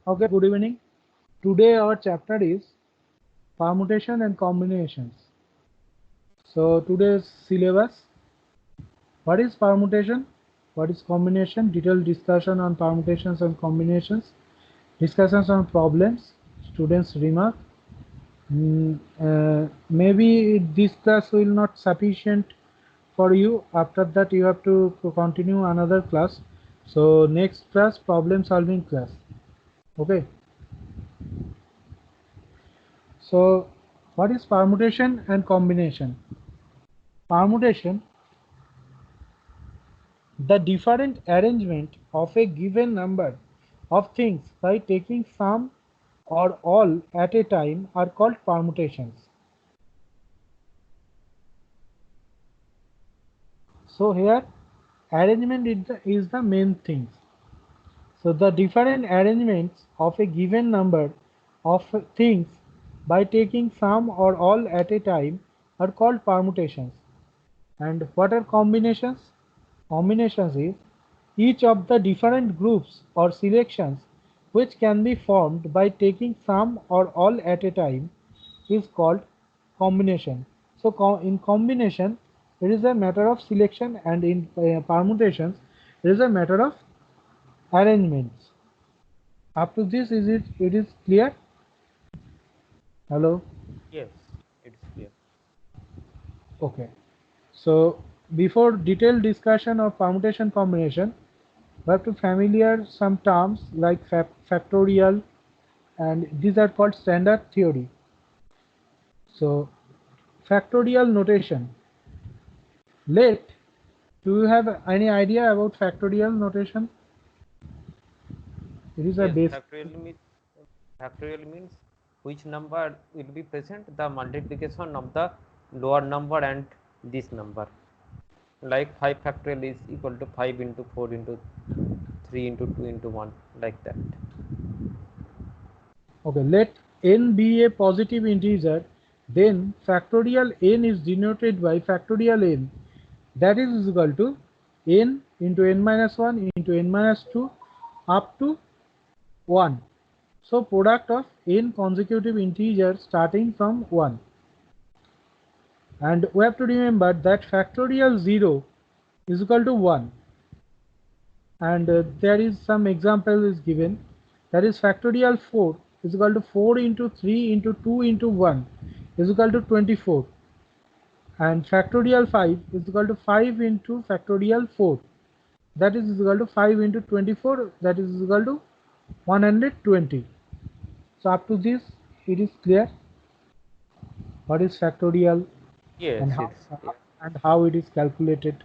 Okay, good evening. Today our chapter is permutation and combinations. So today's syllabus, what is permutation? What is combination? Detailed discussion on permutations and combinations. Discussions on problems. Students remark. Maybe this class will not sufficient for you. After that you have to continue another class. So next class, problem solving class. Okay. So what is permutation and combination? Permutation, the different arrangement of a given number of things by taking some or all at a time are called permutations. So here arrangement is the main thing. So the different arrangements of a given number of things by taking some or all at a time are called permutations. And what are combinations? Combinations is each of the different groups or selections which can be formed by taking some or all at a time is called combination. So in combination it is a matter of selection, and in permutations it is a matter of arrangements. Up to this, it is clear? Hello? Yes, it's clear. Okay. So before detailed discussion of permutation combination, we have to familiar some terms like factorial, and these are called standard theory. So factorial notation. Let, do you have any idea about factorial notation? It is a Yes, base. factorial means which number will be present the multiplication of the lower number and this number. Like 5 factorial is equal to 5 into 4 into 3 into 2 into 1, like that. Okay, let n be a positive integer, then factorial n is denoted by factorial n, that is equal to n into n minus 1 into n minus 2 up to 1. So product of n consecutive integers starting from 1. And we have to remember that factorial 0 is equal to 1. And there is some example is given, that is factorial 4 is equal to 4 into 3 into 2 into 1 is equal to 24, and factorial 5 is equal to 5 into factorial 4, that is equal to 5 into 24, that is equal to 120. So up to this it is clear what is factorial Yes, and how it's clear. it is calculated.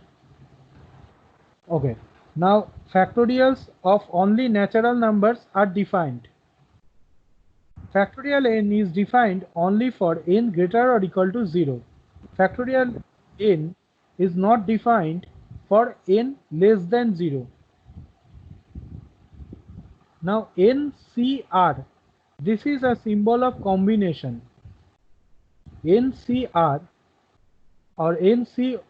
Okay, now factorials of only natural numbers are defined. Factorial n is defined only for n greater or equal to 0. Factorial n is not defined for n less than 0. Now NCR, this is a symbol of combination. NCR or NC,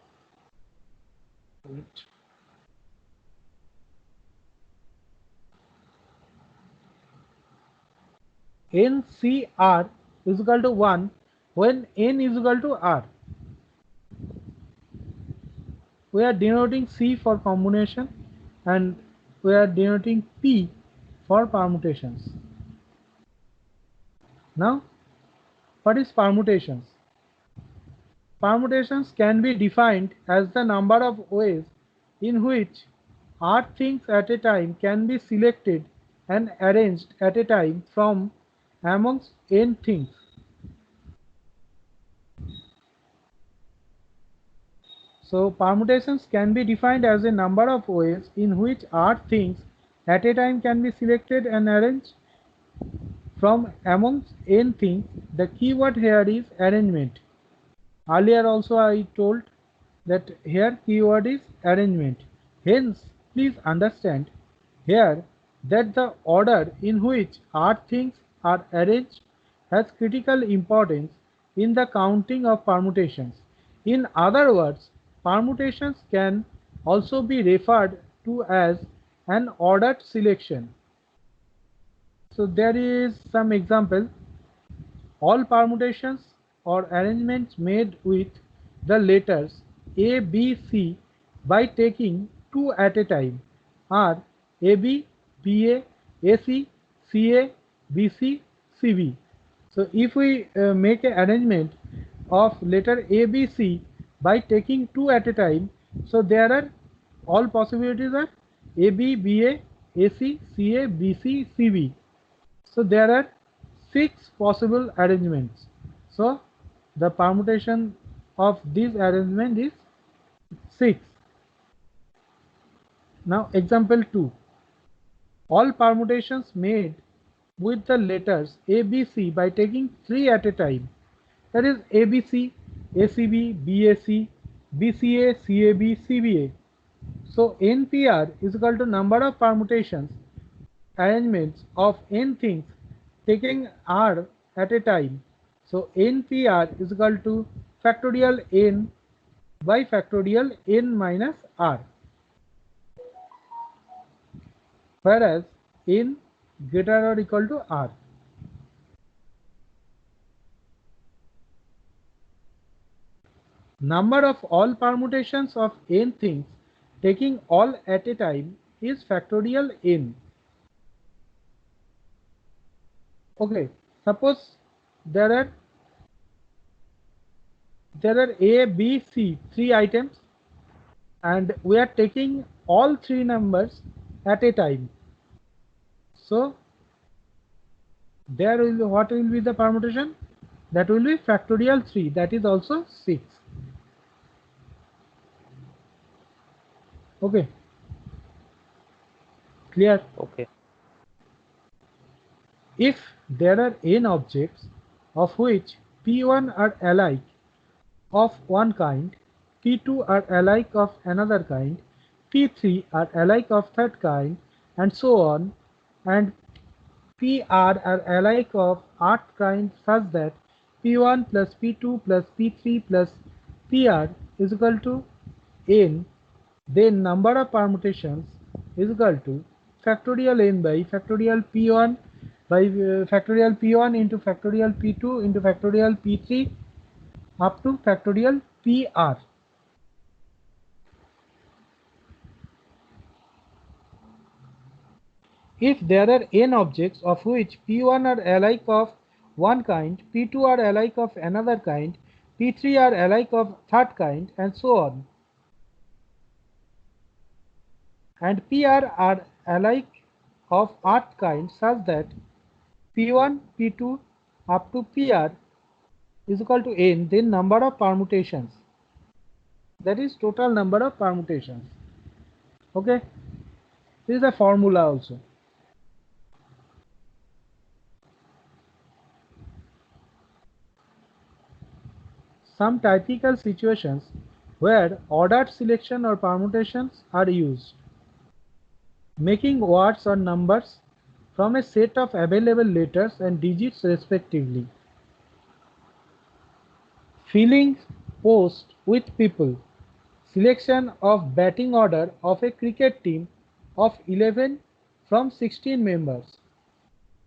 NCR is equal to 1 when n is equal to r. We are denoting C for combination, and we are denoting P for permutations. Now, what is permutations? Permutations can be defined as the number of ways in which r things at a time can be selected and arranged at a time from amongst n things. So permutations can be defined as a number of ways in which r things at a time can be selected and arranged from amongst n things. The keyword here is arrangement. Earlier also I told that here keyword is arrangement. Hence, please understand here that the order in which r things are arranged has critical importance in the counting of permutations. In other words, permutations can also be referred to as an ordered selection. So there is some example. All permutations or arrangements made with the letters A, B, C by taking two at a time are AB, BA, AC, CA, BC, CB. So if we make an arrangement of letter A, B, C by taking two at a time, so there are all possibilities are AB, BA, AC, CA, BC, CB. So there are six possible arrangements. So the permutation of this arrangement is 6. Now example 2. All permutations made with the letters ABC by taking 3 at a time. That is ABC, ACB, BAC, BCA, CAB, CBA. So NPR is equal to number of permutations arrangements of n things taking r at a time. So NPR is equal to factorial n by factorial n minus r, whereas n greater or equal to r. Number of all permutations of n things taking all at a time is factorial n. Okay, suppose there are A, B, C, three items, and we are taking all three numbers at a time. So there will be, what will be the permutation? That will be factorial 3, that is also 6. Okay, clear? Okay. If there are n objects of which P1 are alike of one kind, P2 are alike of another kind, P3 are alike of third kind, and so on, and PR are alike of art kind such that P1 plus P2 plus P3 plus PR is equal to n, then number of permutations is equal to factorial n by factorial P1 by factorial P1 into factorial P2 into factorial P3 up to factorial PR. If there are n objects of which P1 are alike of one kind, P2 are alike of another kind, P3 are alike of third kind, and so on, and PR are alike of art kind such that P1, P2 up to PR is equal to n, then number of permutations, that is total number of permutations. Okay, this is a formula also. Some typical situations where ordered selection or permutations are used. Making words or numbers from a set of available letters and digits respectively. Filling posts with people. Selection of batting order of a cricket team of 11 from 16 members.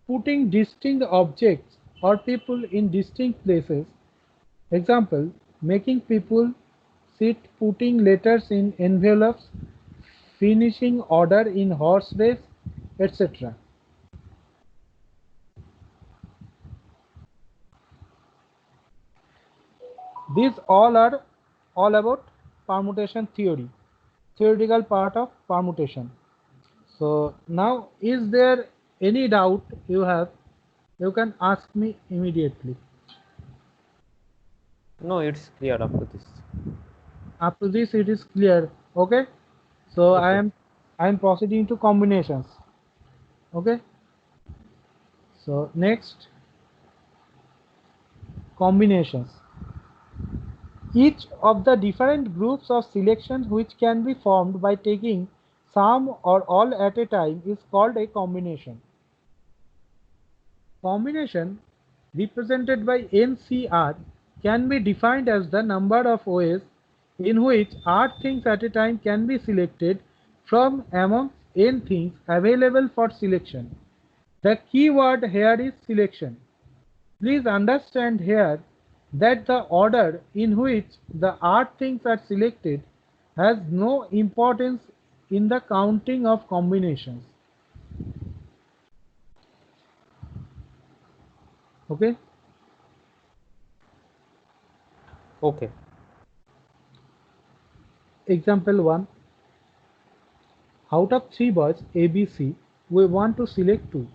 Putting distinct objects or people in distinct places. Example, making people sit, putting letters in envelopes, finishing order in horse race, etc. These all are all about permutation theory, theoretical part of permutation. So now, is there any doubt you have? You can ask me immediately. No, it's clear up to this. Up to this it is clear. Okay, so Okay. I am proceeding to combinations. Okay, so next, combinations. Each of the different groups of selections which can be formed by taking some or all at a time is called a combination. Combination, represented by NCR, can be defined as the number of ways in which R things at a time can be selected from among n things available for selection. The key word here is selection. Please understand here that the order in which the R things are selected has no importance in the counting of combinations. Okay? Okay. Example 1. Out of 3 boys A, B, C, we want to select 2.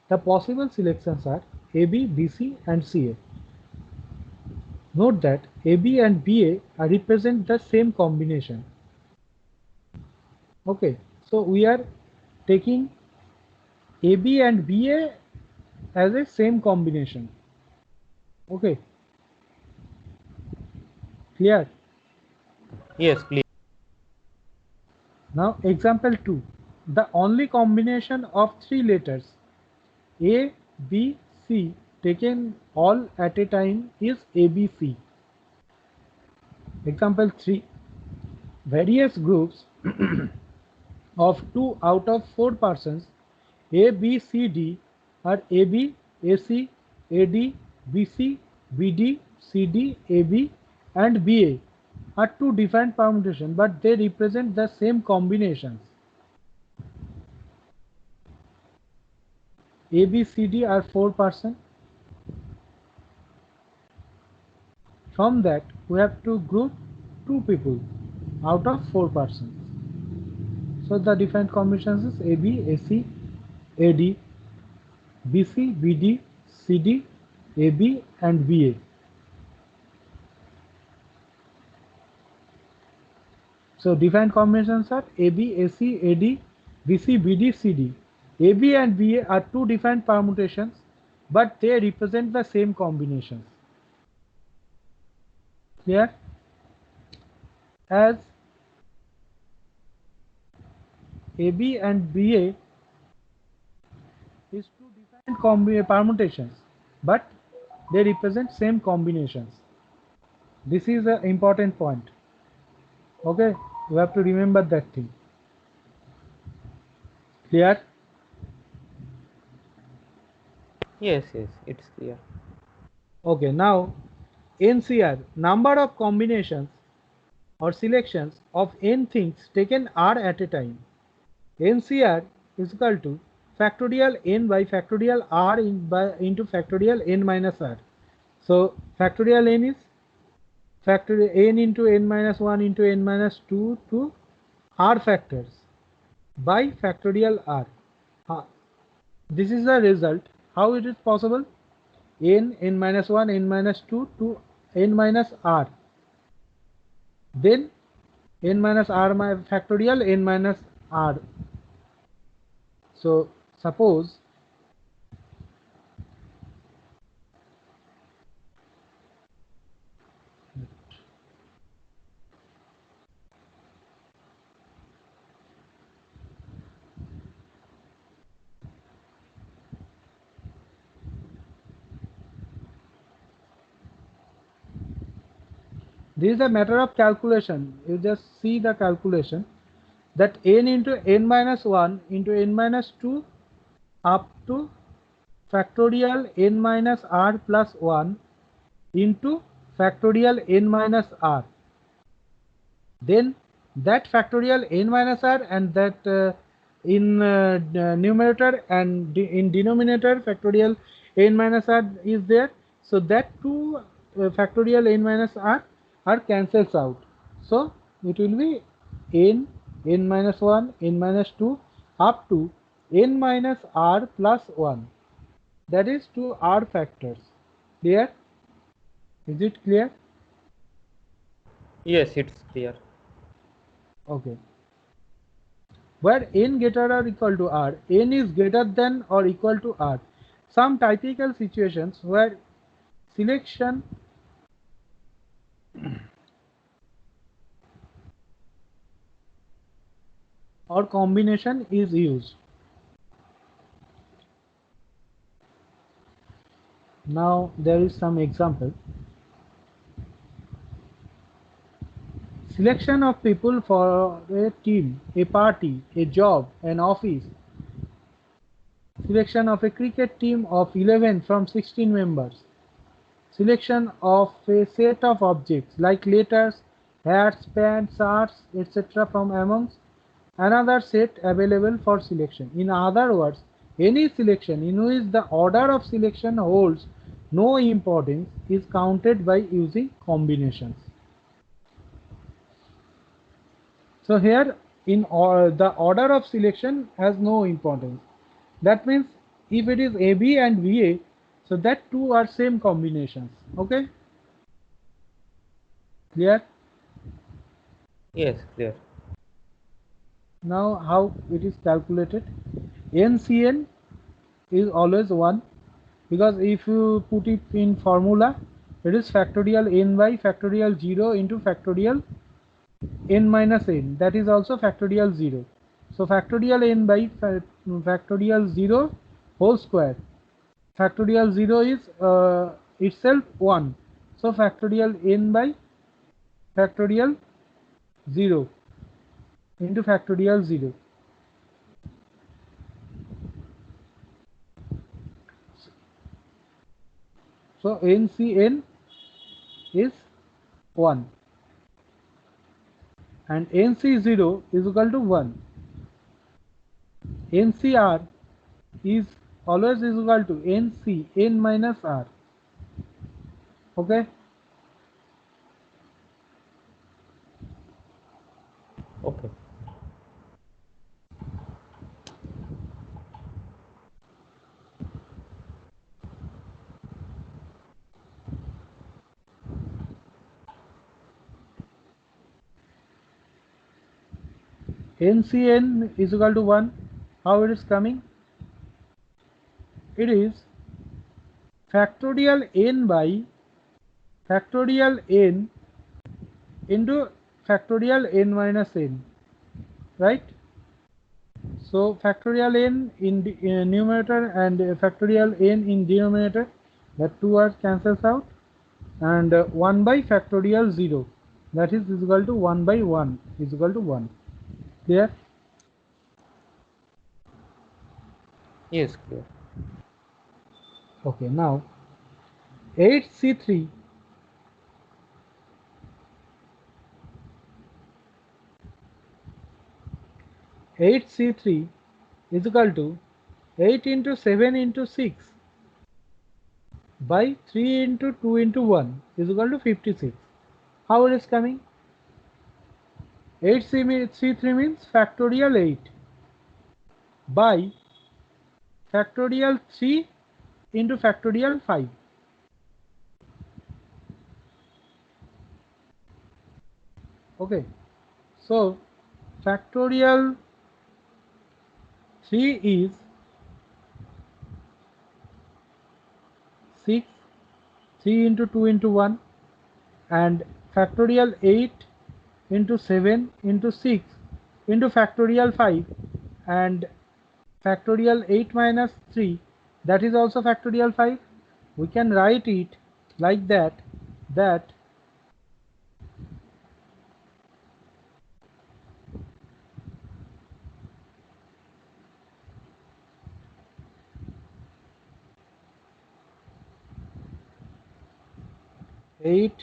The possible selections are A, B, B, C and C, A. Note that A, B and B, A represent the same combination. Okay, so we are taking A, B and B, A as a same combination. Okay, clear? Yes, clear. Now example 2. The only combination of 3 letters A, B, C taken all at a time is ABC. Example 3. Various groups of 2 out of 4 persons A, B, C, D are AB, AC, AD, BC, BD, CD, AB and BA are 2 different permutations, but they represent the same combinations. A, B, C, D are 4 persons. From that, we have to group 2 people out of 4 persons. So the different combinations is AB, AC, AD, BC, BD, CD, AB and BA. So different combinations are AB, AC, AD, BC, BD, CD. AB and BA are 2 different permutations, but they represent the same combinations. Clear? As AB and BA is 2 different permutations, but they represent same combinations. This is an important point. Okay, you have to remember that thing. Clear? Yes, yes, it's clear. Okay, now NCR, number of combinations or selections of n things taken r at a time. NCR is equal to factorial n by factorial r into factorial n minus r. So factorial n is factorial n into n minus 1 into n minus 2 to r factors by factorial r. This is the result. How it is possible? N minus 1, n minus 2 to n minus r. Then n minus r factorial n minus r. So suppose this is a matter of calculation. You just see the calculation that n into n minus 1 into n minus 2 up to factorial n minus r plus 1 into factorial n minus r. Then that factorial n minus r and that in numerator and in denominator factorial n minus r is there. So that two factorial n minus r are cancels out. So it will be n minus 1, n minus 2 up to n minus r plus 1. That is to r factors. Clear? Is it clear? Yes, it's clear. Okay. Where n greater or equal to r, n is greater than or equal to r. Some typical situations where selection or combination is used. Now there is some example. Selection of people for a team, a party, a job, an office. selection of a cricket team of 11 from 16 members, selection of a set of objects like letters, hats, pants, shirts, etc. from amongst another set available for selection. In other words, any selection in which the order of selection holds no importance is counted by using combinations. So here the order of selection has no importance. That means if it is AB and VA, so that two are same combinations. Okay? Clear? Yes, clear. Now how it is calculated? NCN is always 1, because if you put it in formula, it is factorial n by factorial 0 into factorial n minus n, that is also factorial 0. So factorial n by factorial 0 whole square. Factorial 0 is itself 1. So factorial n by factorial 0 into factorial 0. So NCN is 1 and NC0 is equal to 1. NCR is always is equal to NC n minus R. Okay? Okay. NCN is equal to 1. How it is coming? It is factorial n by factorial n into factorial n minus n, right? So factorial n in numerator and factorial n in denominator, that two are cancels out, and 1 by factorial 0, that is equal to 1 by 1 is equal to 1. Clear? Yes, clear. Okay, now 8C3 8C3 is equal to 8 into 7 into 6 by 3 into 2 into 1 is equal to 56. How it is coming? 8C3 means factorial 8 by factorial 3 into factorial 5. Okay, so factorial 3 is 6, 3 into 2 into 1, and factorial 8 into 7 into 6 into factorial 5, and factorial 8 minus 3, that is also factorial 5. We can write it like that, that 8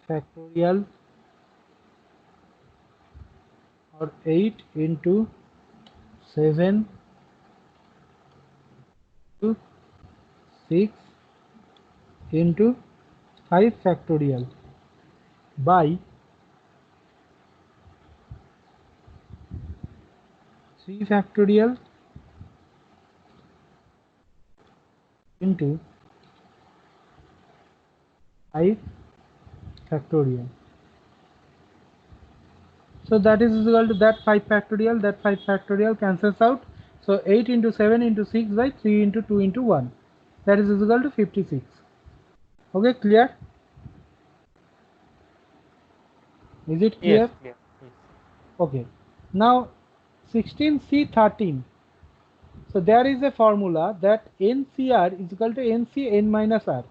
factorial or 8 into 7 to 6 into 5 factorial by 3 factorial into 5 factorial. So that is equal to that 5 factorial, that 5 factorial cancels out. So 8 into 7 into 6 by 3 into 2 into 1, that is equal to 56. Okay, clear? Is it clear? Yes, clear. Yes. Okay. Now 16C13. So there is a formula that NCR is equal to NC n minus R.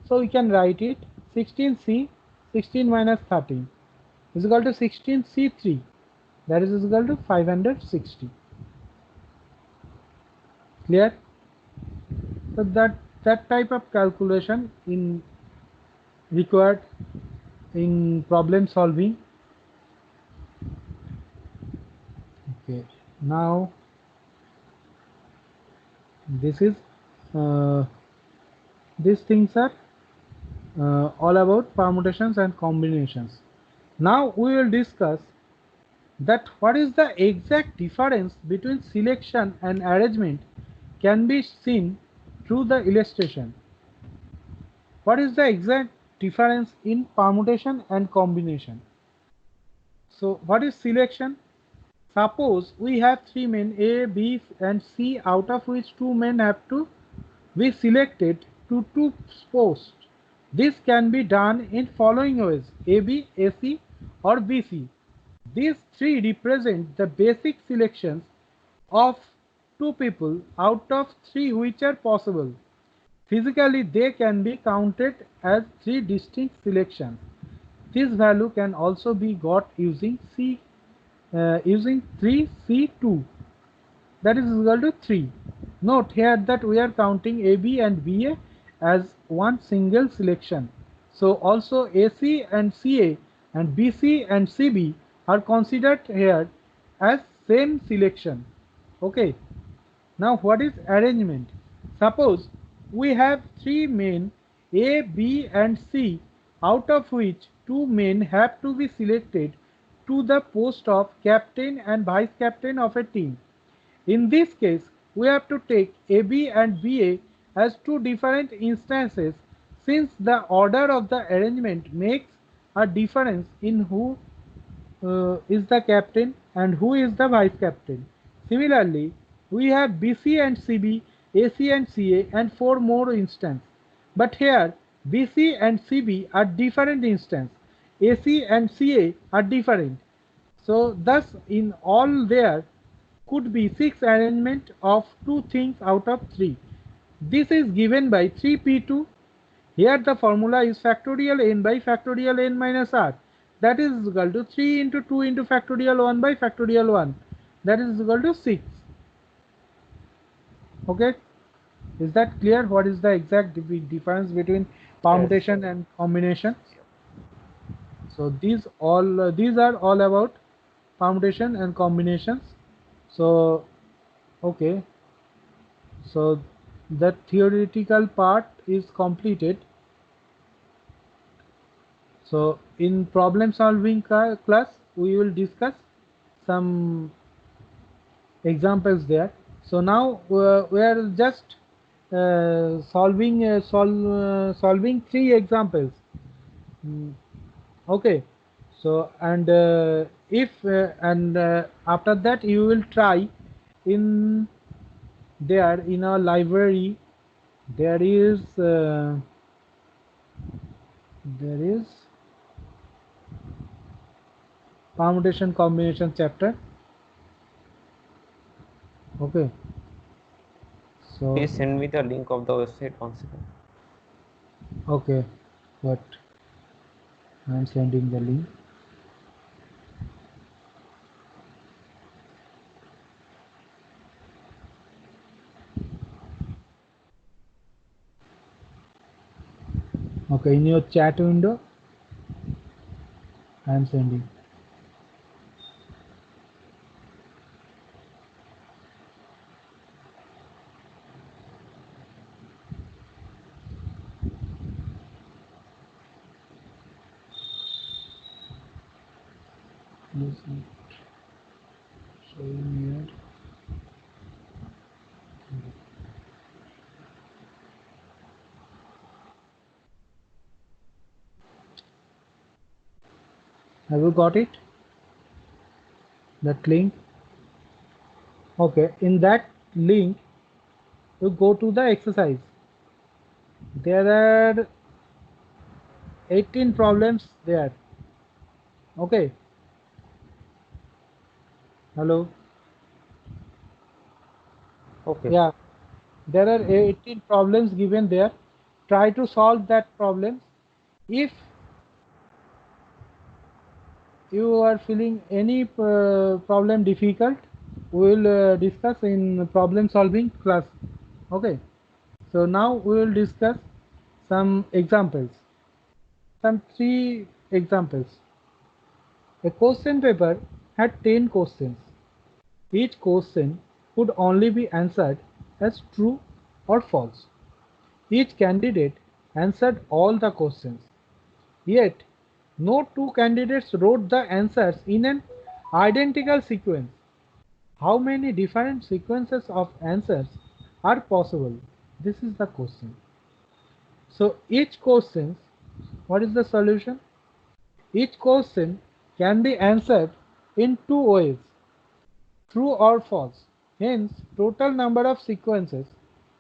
So we can write it 16C 16 minus 13 is equal to 16C3. that is equal to 560. Clear? So that type of calculation in required in problem solving. Okay, now this is these things are all about permutations and combinations. Now we will discuss that what is the exact difference between selection and arrangement can be seen through the illustration. What is the exact difference in permutation and combination? So what is selection? Suppose we have three men A, B and C, out of which two men have to be selected to two posts. This can be done in following ways: AB, AC or BC. These three represent the basic selections of two people out of three which are possible. Physically, they can be counted as three distinct selections. This value can also be got using using 3C2, that is equal to 3. Note here that we are counting AB and BA as one single selection. So also AC and CA and BC and CB are considered here as same selection. Okay. Now what is arrangement? Suppose we have three men A, B and C, out of which two men have to be selected to the post of captain and vice captain of a team. In this case, we have to take AB and BA as two different instances, since the order of the arrangement makes a difference in who is the captain and who is the vice captain. Similarly, we have BC and CB, AC and CA and four more instances. But here BC and CB are different instances. AC and CA are different. So thus in all there could be 6 arrangement of two things out of 3. This is given by 3p2. Here the formula is factorial n by factorial n minus r. That is equal to 3 into 2 into factorial 1 by factorial 1. That is equal to 6. Okay. Is that clear? What is the exact difference between permutation and combination? So these are all about permutation and combinations. So okay, so the theoretical part is completed. So in problem solving class we will discuss some examples there. So now we are just solving three examples. Okay. So and if and after that you will try in there in a library there is permutation combination chapter. Okay. So Please send me the link of the website once again. okay, but I am sending the link. Okay, in your chat window I am sending. Please showing here. Have you got it? That link? Okay, in that link you go to the exercise. There are 18 problems there. Okay. Hello. Okay. Yeah, there are 18 problems given there. Try to solve that problems. If you are feeling any problem difficult, we will discuss in problem solving class. Okay, so now we will discuss some examples, some 3 examples. A question paper had 10 questions. Each question could only be answered as true or false. Each candidate answered all the questions. Yet, no two candidates wrote the answers in an identical sequence. How many different sequences of answers are possible? This is the question. So each question, what is the solution? Each question can be answered in 2 ways, true or false. Hence, total number of sequences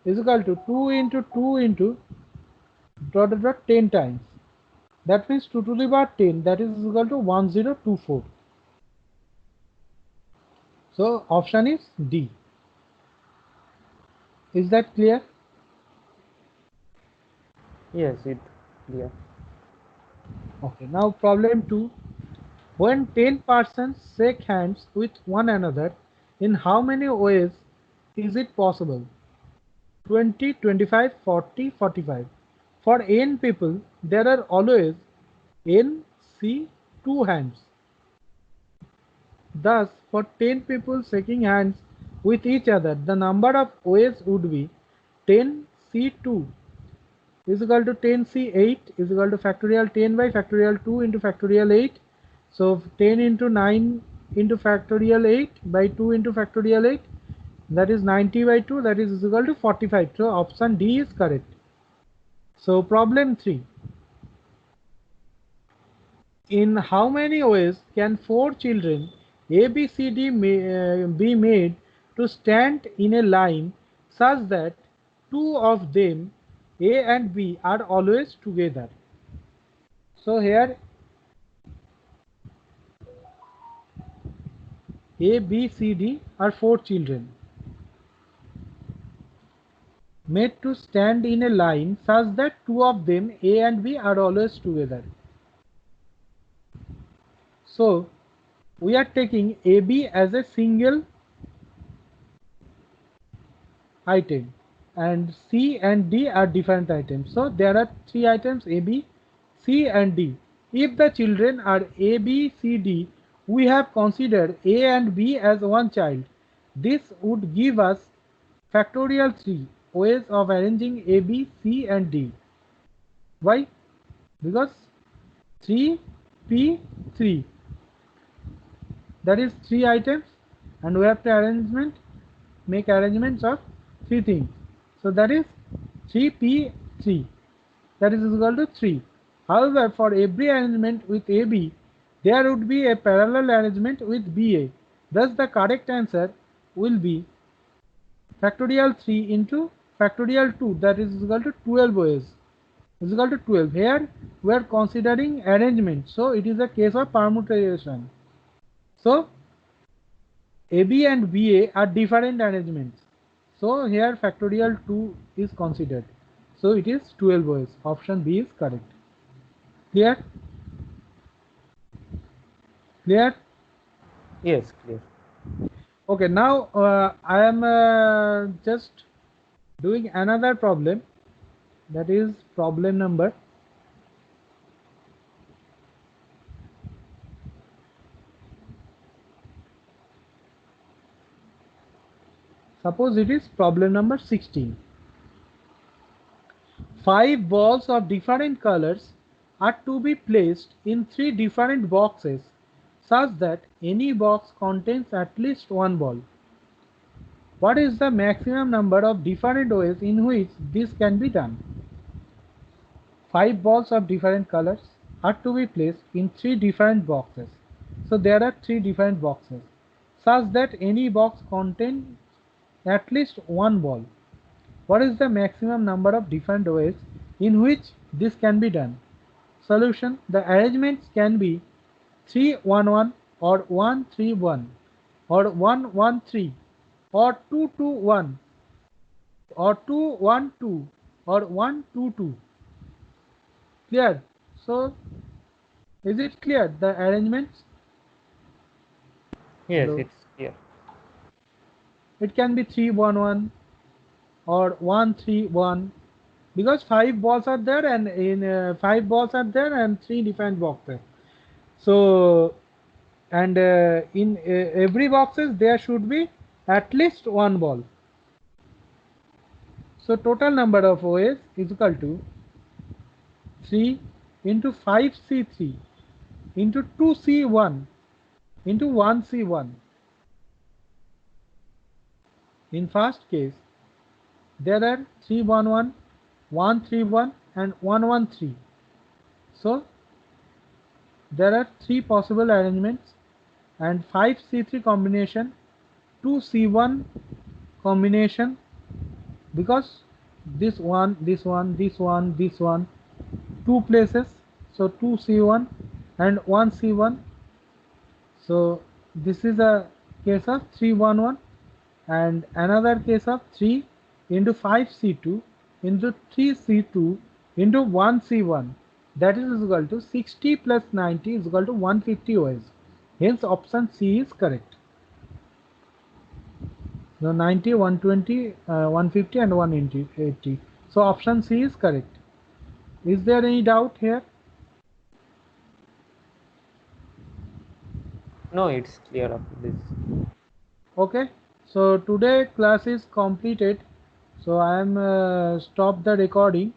is equal to 2 into 2 into dot dot dot 10 times. That means 2 to the power 10, that is equal to 1024. So option is D. Is that clear? Yes, it clear. Okay, now problem 2. When 10 persons shake hands with one another, in how many ways is it possible? 20, 25, 40, 45. For n people, there are always n, c, 2 hands. Thus, for 10 people shaking hands with each other, the number of ways would be 10c2 is equal to 10c8 is equal to factorial 10 by factorial 2 into factorial 8. So 10 into 9 into factorial 8 by 2 into factorial 8, that is 90 by 2, that is equal to 45. So option D is correct. So problem 3. In how many ways can 4 children A, B, C, D be made to stand in a line such that 2 of them, A and B, are always together? So here A, B, C, D are 4 children made to stand in a line such that 2 of them, A and B, are always together. So we are taking AB as a single item and C and D are different items. So there are 3 items A, B, C and D. If the children are A, B, C, D, we have considered A and B as one child. This would give us factorial 3 ways of arranging A, B, C and D. Why? Because 3, P, 3. That is 3 items and we have to make arrangements of 3 things. So that is 3p3, that is equal to 3. However, for every arrangement with AB, there would be a parallel arrangement with BA. Thus the correct answer will be factorial 3 into factorial 2, that is equal to 12 ways, is equal to 12. Here we are considering arrangement, so it is a case of permutation. So AB and BA are different arrangements. So here factorial 2 is considered. So it is 12 ways. Option B is correct. Clear? Clear? Yes, clear. Okay, now I am just doing another problem. That is problem number. Suppose it is problem number 16. 5 balls of different colors are to be placed in 3 different boxes such that any box contains at least one ball. What is the maximum number of different ways in which this can be done? 5 balls of different colors are to be placed in 3 different boxes. So there are 3 different boxes such that any box contains at least one ball. What is the maximum number of different ways in which this can be done? Solution: the arrangements can be 3-1-1 or 1-3-1 or 1-1-3 or 2-2-1 or 2-1-2 or 1-2-2. Clear? So is it clear the arrangements? Yes, Hello. it's clear. It can be 3-1-1 or 1-3-1 because five balls are there, and in five balls are there and three different boxes. So and in every boxes there should be at least one ball. So total number of OS is equal to 3 into 5C3 into 2C1 into 1C1. In first case, there are 3-1-1, 1-3-1 and 1-1-3. So there are three possible arrangements and 5C3 combination, 2C1 combination, because this one, two places, so 2C1 and 1C1. So this is a case of 3-1-1, and another case of 3 into 5C2 into 3C2 into 1C1, that is equal to 60 plus 90 is equal to 150 OS. Hence option C is correct. So 90, 120, 150 and 180. So option C is correct. Is there any doubt here? No, it's clear after this. Okay. So today class is completed. So I am stop the recording.